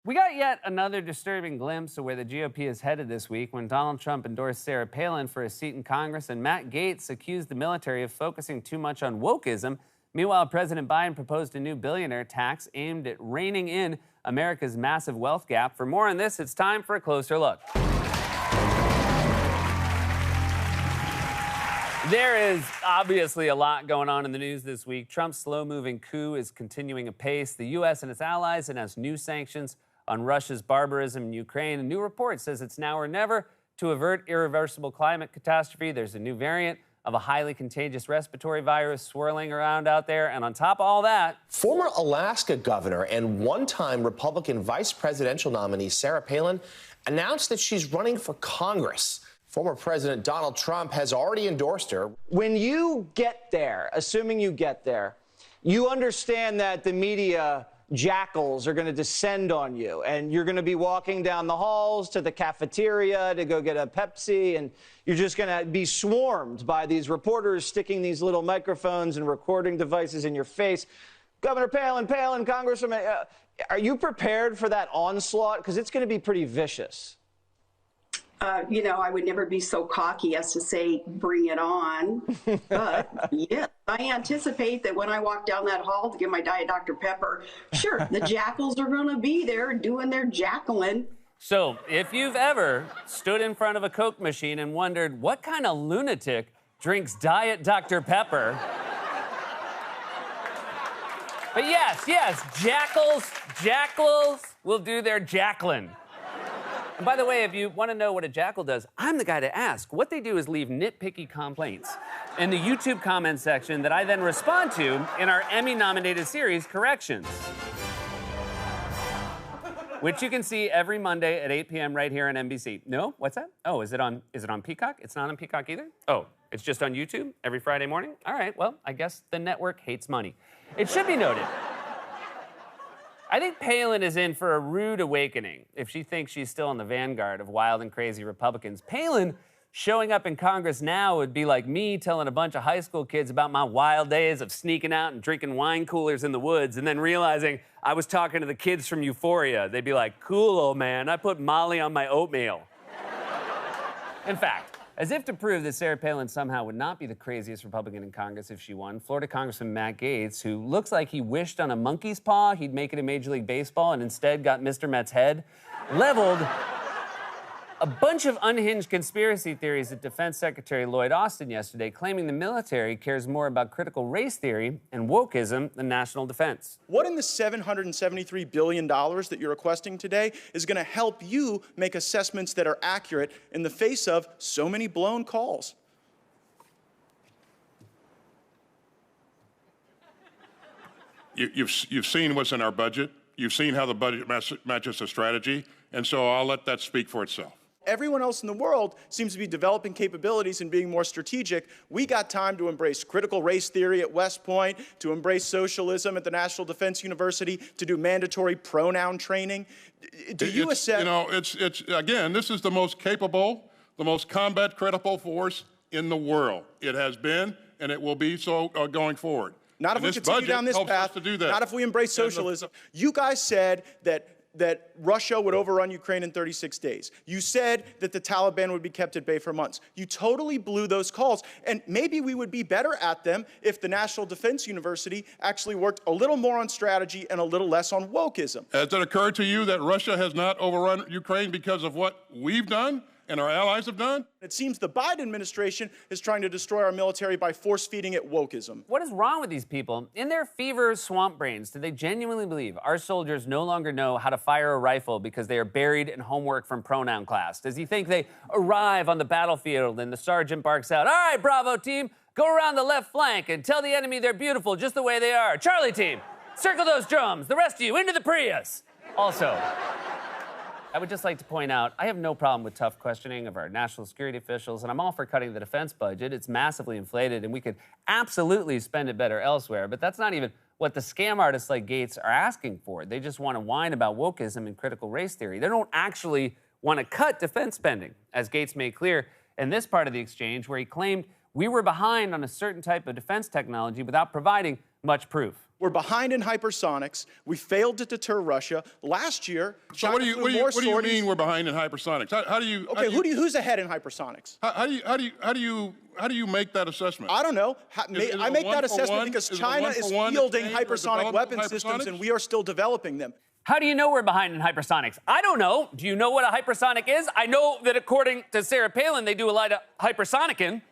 We got yet another disturbing glimpse of where the GOP is headed this week when Donald Trump endorsed Sarah Palin for a seat in Congress and Matt Gaetz accused the military of focusing too much on wokeism. Meanwhile, President Biden proposed a new billionaire tax aimed at reining in America's massive wealth gap. For more on this, it's time for a closer look. There is obviously a lot going on in the news this week. Trump's slow-moving coup is continuing apace. The U.S. and its allies announced new sanctions on Russia's barbarism in Ukraine. A new report says it's now or never to avert irreversible climate catastrophe. There's a new variant of a highly contagious respiratory virus swirling around out there. And on top of all that, former Alaska governor and one-time Republican vice presidential nominee Sarah Palin announced that she's running for Congress. Former President Donald Trump has already endorsed her. When you get there, assuming you get there, you understand that the media jackals are going to descend on you, and you're going to be walking down the halls to the cafeteria to go get a Pepsi, and you're just going to be swarmed by these reporters sticking these little microphones and recording devices in your face. Governor Palin, Congressman, are you prepared for that onslaught? Because it's going to be pretty vicious. I would never be so cocky as to say, bring it on. But, yeah, I anticipate that when I walk down that hall to get my Diet Dr. Pepper, sure, the jackals are going to be there doing their jackling. So if you've ever stood in front of a Coke machine and wondered what kind of lunatic drinks Diet Dr. Pepper, but yes, jackals will do their jackling. And by the way, if you want to know what a jackal does, I'm the guy to ask. What they do is leave nitpicky complaints in the YouTube comment section that I then respond to in our Emmy-nominated series, Corrections, which you can see every Monday at 8 p.m. right here on NBC. No? What's that? Oh, is it on Peacock? It's not on Peacock either? Oh, it's just on YouTube every Friday morning? All right, well, I guess the network hates money. It should be noted, I think Palin is in for a rude awakening if she thinks she's still in the vanguard of wild and crazy Republicans. Palin showing up in Congress now would be like me telling a bunch of high school kids about my wild days of sneaking out and drinking wine coolers in the woods and then realizing I was talking to the kids from Euphoria. They'd be like, cool, old man, I put Molly on my oatmeal. In fact, as if to prove that Sarah Palin somehow would not be the craziest Republican in Congress if she won, Florida Congressman Matt Gaetz, who looks like he wished on a monkey's paw he'd make it in Major League Baseball and instead got Mr. Met's head, leveled a bunch of unhinged conspiracy theories at Defense Secretary Lloyd Austin yesterday, claiming the military cares more about critical race theory and wokeism than national defense. What in the $773 billion that you're requesting today is going to help you make assessments that are accurate in the face of so many blown calls? You've seen what's in our budget. You've seen how the budget matches the strategy, and so I'll let that speak for itself. Everyone else in the world seems to be developing capabilities and being more strategic. We got time to embrace critical race theory at West Point, to embrace socialism at the National Defense University, to do mandatory pronoun training. Do you assess? It's again, this is the most capable, the most combat-critical force in the world. It has been, and it will be so going forward. Not if we continue down this path. To do that. Not if we embrace socialism. You guys said that Russia would overrun Ukraine in 36 days. You said that the Taliban would be kept at bay for months. You totally blew those calls. And maybe we would be better at them if the National Defense University actually worked a little more on strategy and a little less on wokeism. Has it occurred to you that Russia has not overrun Ukraine because of what we've done and our allies have done? It seems the Biden administration is trying to destroy our military by force-feeding it wokeism. What is wrong with these people? In their fever swamp brains, do they genuinely believe our soldiers no longer know how to fire a rifle because they are buried in homework from pronoun class? Does he think they arrive on the battlefield and the sergeant barks out, all right, Bravo team, go around the left flank and tell the enemy they're beautiful just the way they are. Charlie team, circle those drums. The rest of you, into the Prius. Also, I would just like to point out, I have no problem with tough questioning of our national security officials, and I'm all for cutting the defense budget. It's massively inflated, and we could absolutely spend it better elsewhere, but that's not even what the scam artists like Gaetz are asking for. They just want to whine about wokeism and critical race theory. They don't actually want to cut defense spending, as Gaetz made clear in this part of the exchange, where he claimed we were behind on a certain type of defense technology without providing much proof. We're behind in hypersonics. We failed to deter Russia. Last year, So China what do you mean we're behind in hypersonics? How do you? Okay, who's ahead in hypersonics? How do you make that assessment? I don't know. Is I it make one that for assessment one? because Is it China one for is one fielding exchange or hypersonic development weapon of systems, hypersonics? and we are still developing them. How do you know we're behind in hypersonics? I don't know. Do you know what a hypersonic is? I know that according to Sarah Palin, they do a lot of hypersonicing.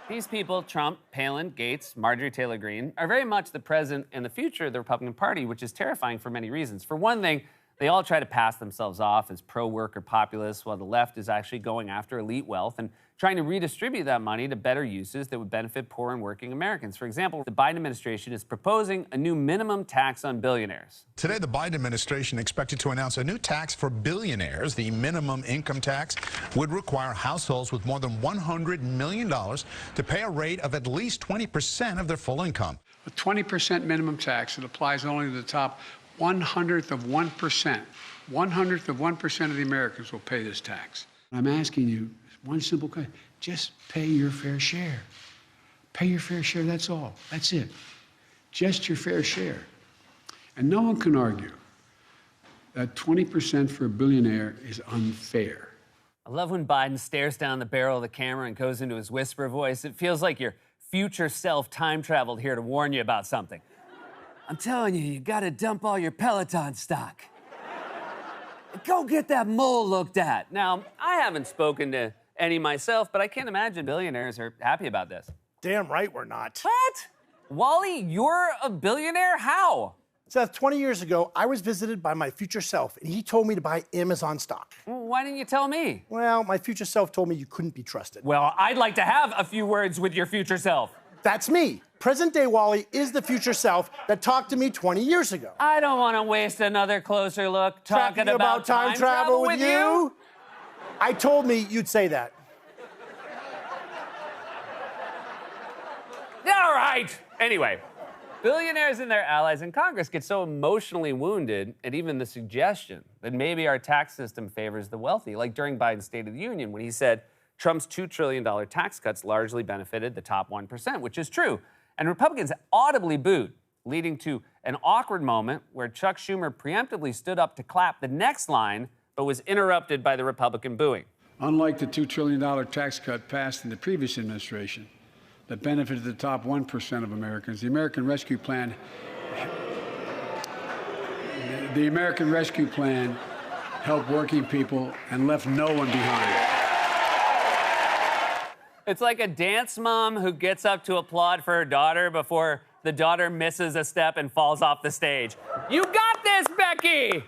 These people, Trump, Palin, Gates, Marjorie Taylor Greene, are very much the present and the future of the Republican Party, which is terrifying for many reasons. For one thing, they all try to pass themselves off as pro-worker populists, while the left is actually going after elite wealth and trying to redistribute that money to better uses that would benefit poor and working Americans. For example, the Biden administration is proposing a new minimum tax on billionaires. Today, the Biden administration expected to announce a new tax for billionaires. The minimum income tax would require households with more than $100 million to pay a rate of at least 20% of their full income. A 20% minimum tax that applies only to the top 1/100th of 1%. 1/100th of 1% of the Americans will pay this tax. I'm asking you one simple question. Just pay your fair share. Pay your fair share, that's all. That's it. Just your fair share. And no one can argue that 20% for a billionaire is unfair. I love when Biden stares down the barrel of the camera and goes into his whisper voice. It feels like your future self time traveled here to warn you about something. I'm telling you, you gotta dump all your Peloton stock. Go get that mole looked at. Now, I haven't spoken to any myself, but I can't imagine billionaires are happy about this. Damn right we're not. What? Wally, you're a billionaire? How? Seth, 20 years ago, I was visited by my future self, and he told me to buy Amazon stock. Well, why didn't you tell me? Well, my future self told me you couldn't be trusted. Well, I'd like to have a few words with your future self. That's me. Present-day Wally is the future self that talked to me 20 years ago. I don't want to waste another closer look talking about time travel with you? I told me you'd say that. All right. Anyway, billionaires and their allies in Congress get so emotionally wounded at even the suggestion that maybe our tax system favors the wealthy, like during Biden's State of the Union when he said Trump's $2 trillion tax cuts largely benefited the top 1%, which is true. And Republicans audibly booed, leading to an awkward moment where Chuck Schumer preemptively stood up to clap the next line, but was interrupted by the Republican booing. Unlike the $2 trillion tax cut passed in the previous administration that benefited the top 1% of Americans, the American Rescue Plan helped working people and left no one behind. It's like a dance mom who gets up to applaud for her daughter before the daughter misses a step and falls off the stage. You got this, Becky!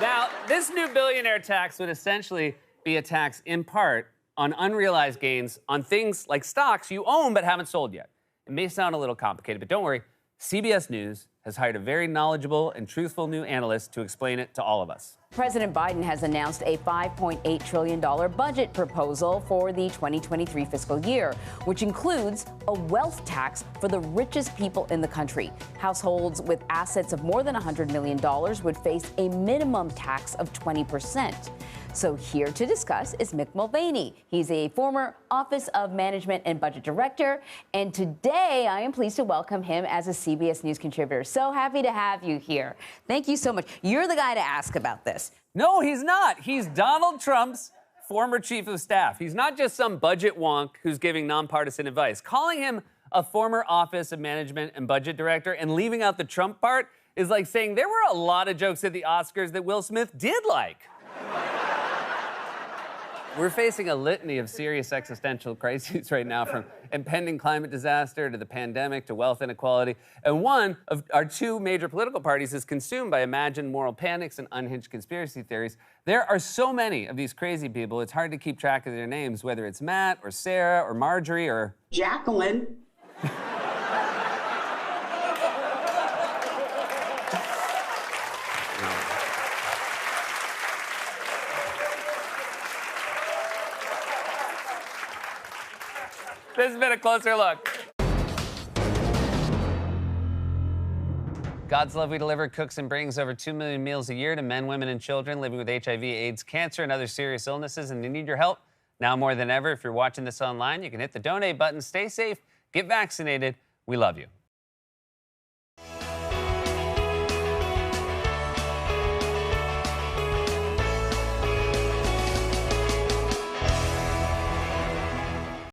Now, this new billionaire tax would essentially be a tax in part on unrealized gains on things like stocks you own but haven't sold yet. It may sound a little complicated, but don't worry. CBS News has hired a very knowledgeable and truthful new analyst to explain it to all of us. President Biden has announced a $5.8 trillion budget proposal for the 2023 fiscal year, which includes a wealth tax for the richest people in the country. Households with assets of more than $100 million would face a minimum tax of 20%. So here to discuss is Mick Mulvaney. He's a former Office of Management and Budget Director, and today I am pleased to welcome him as a CBS News contributor. So happy to have you here. Thank you so much. You're the guy to ask about this. No, he's not. He's Donald Trump's former chief of staff. He's not just some budget wonk who's giving nonpartisan advice. Calling him a former Office of Management and Budget Director and leaving out the Trump part is like saying there were a lot of jokes at the Oscars that Will Smith did like. We're facing a litany of serious existential crises right now, from impending climate disaster to the pandemic to wealth inequality. And one of our two major political parties is consumed by imagined moral panics and unhinged conspiracy theories. There are so many of these crazy people, it's hard to keep track of their names, whether it's Matt or Sarah or Marjorie or Jacqueline. This has been A Closer Look. God's Love We Deliver cooks and brings over 2 million meals a year to men, women, and children living with HIV, AIDS, cancer, and other serious illnesses, and they need your help now more than ever. If you're watching this online, you can hit the donate button. Stay safe, get vaccinated. We love you.